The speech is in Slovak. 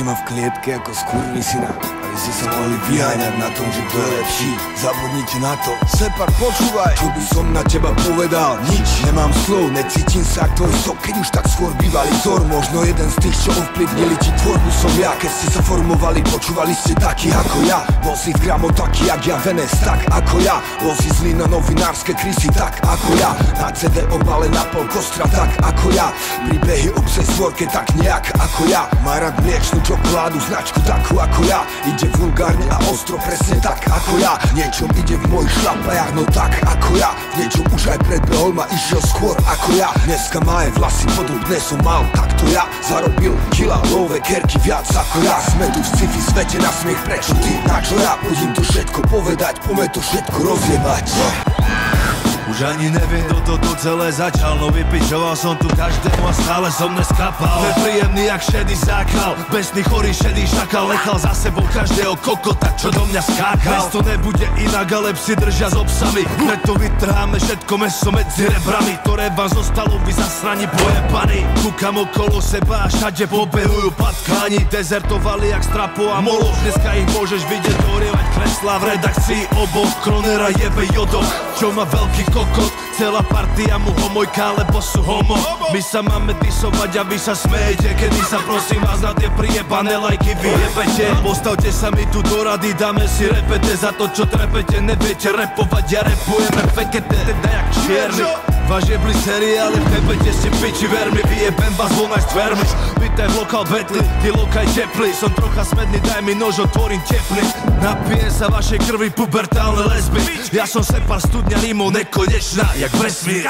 Držíte ma v klietke ako skurvisina. Aby ste sa mohli vyháňať na tom, že kto je lepší. Zabudnite na to. Separ, počúvaj. Čo by som na teba povedal? Nič, nemám slov, necítim sa ako tvoj sok. Keď už tak skôr bývalý vzor. Možno jeden z tých, čo ovplyvnili ti tvorbu som ja. Keď ste sa formovali, počúvali ste taký ako ja. Bol si v gramo taký jak ja, Venes tak ako ja. Bol si zlý na novinárske krysy tak ako ja. Na CD obale na pol kostra tak ako ja. Príbehy o psej svorke tak nejak ako ja. Má rád mliečnú čokoládu, značku takú ako ja. Ide vulgárne a ostro, presne tak ako ja. Niečom ide v mojich šlapajach, no tak ako ja. Niečom už aj predbehol ma, išiel skôr ako ja. Dneska má aj vlasy podobné som mal, takto ja. Zarobil kila, love, kerky viac ako ja. Sme tu v sci-fi svete na smiech, prečo ty, na čo ja? Budím to všetko povedať, poďme to všetko rozjebať. Už ani neviem, kto toto celé začal. No vypičoval som tu každému a stále som neskapal. Nepríjemný jak šedý zákal, besný chorý šedý šakal. Nechal za sebou každého kokota, čo do mňa skákal. Dnes to nebude inak, ale psi držia s obsami. Preto vytrháme všetko meso medzi rebrami, ktoré vám zostalo vy zasrani pojebaní. Kúkam okolo seba a všade pobehujú patkáni. Dezertovali jak Strapo a Moloch. Dneska ich môžeš vidieť horievať kreslá v redakcii oboch. Kronera jebe jodo, čo má veľký kokot. Celá partia mu homojka, lebo sú homo. My sa máme disovať a vy sa smejete, kedy sa prosím vás na tie prijebané lajky vyjebete. Postavte sa mi tu do rady, dáme si repete. Za to čo trepete, neviete repovať, ja repujeme fekete, teda jak čierny. Váš jebli seriály, v nebete ste piči, ver mi, vyjebem vás von aj s dvermi. Vítaj v lokál betli, ty lokaj teplý. Som trocha smedný, daj mi nož, otvorím teplý. Napijem sa vašej krvi pubertálne lesby. Ja som Separ, studňa rímov nekonečná, jak vesmír.